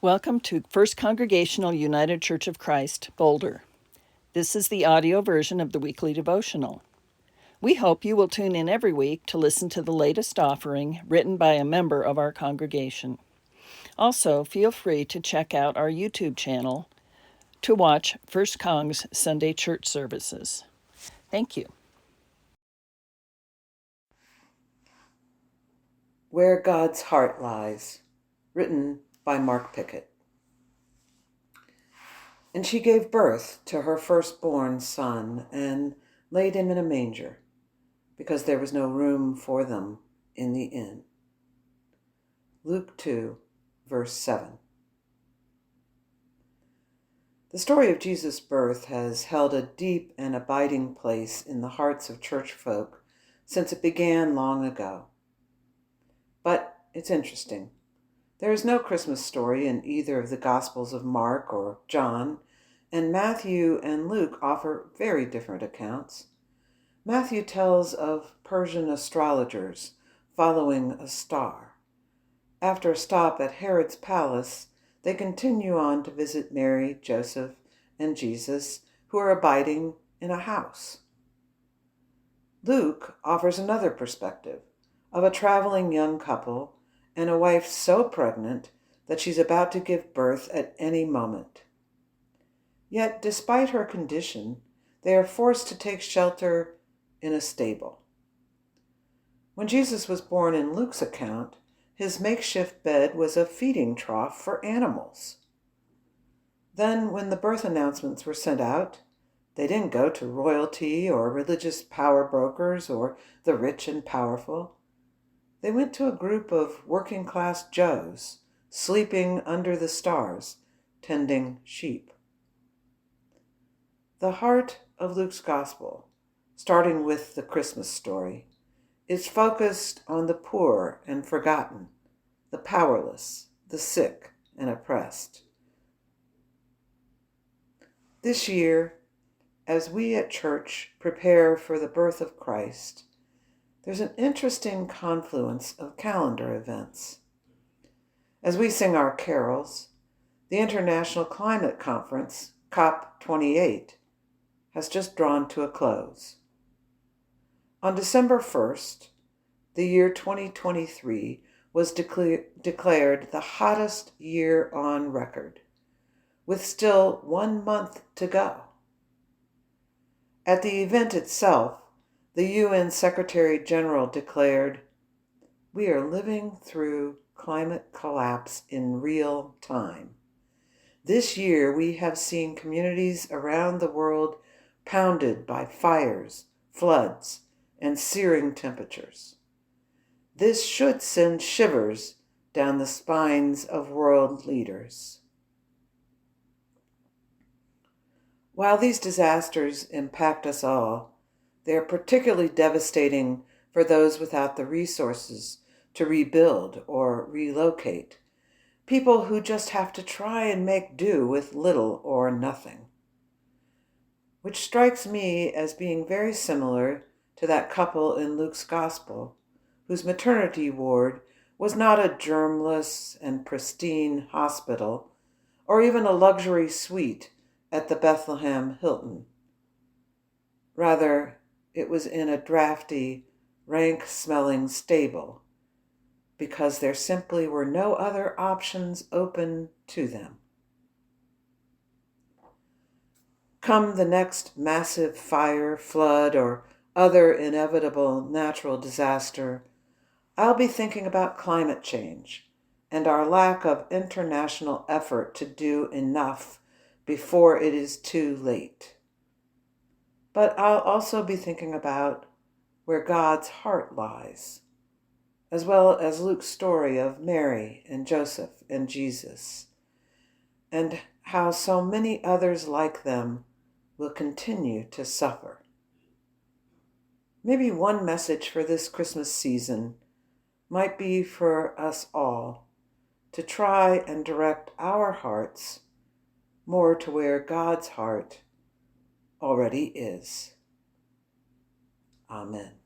Welcome to First Congregational United Church of Christ, Boulder. This is the audio version of the weekly devotional. We hope you will tune in every week to listen to the latest offering written by a member of our congregation. Also, feel free to check out our YouTube channel to watch First Cong's Sunday church services. Thank you. Where God's Heart Lies, written by Mark Pickett. And she gave birth to her firstborn son and laid him in a manger, because there was no room for them in the inn. Luke 2, verse 7. The story of Jesus' birth has held a deep and abiding place in the hearts of church folk since it began long ago. But it's interesting. There is no Christmas story in either of the Gospels of Mark or John, and Matthew and Luke offer very different accounts. Matthew tells of Persian astrologers following a star. After a stop at Herod's palace, they continue on to visit Mary, Joseph, and Jesus, who are abiding in a house. Luke offers another perspective of a traveling young couple and a wife so pregnant that she's about to give birth at any moment. Yet, despite her condition, they are forced to take shelter in a stable. When Jesus was born in Luke's account, his makeshift bed was a feeding trough for animals. Then, when the birth announcements were sent out, they didn't go to royalty or religious power brokers or the rich and powerful. They went to a group of working-class Joes, sleeping under the stars, tending sheep. The heart of Luke's gospel, starting with the Christmas story, is focused on the poor and forgotten, the powerless, the sick and oppressed. This year, as we at church prepare for the birth of Christ, there's an interesting confluence of calendar events. As we sing our carols, the International Climate Conference, COP28, has just drawn to a close. On December 1st, the year 2023 was declared the hottest year on record, with still 1 month to go. At the event itself, the UN Secretary General declared, "We are living through climate collapse in real time. This year we have seen communities around the world pounded by fires, floods, and searing temperatures. This should send shivers down the spines of world leaders." While these disasters impact us all, they are particularly devastating for those without the resources to rebuild or relocate, people who just have to try and make do with little or nothing. Which strikes me as being very similar to that couple in Luke's Gospel, whose maternity ward was not a germless and pristine hospital, or even a luxury suite at the Bethlehem Hilton. Rather, it was in a drafty, rank-smelling stable, because there simply were no other options open to them. Come the next massive fire, flood, or other inevitable natural disaster, I'll be thinking about climate change and our lack of international effort to do enough before it is too late. But I'll also be thinking about where God's heart lies, as well as Luke's story of Mary and Joseph and Jesus, and how so many others like them will continue to suffer. Maybe one message for this Christmas season might be for us all to try and direct our hearts more to where God's heart already is. Amen.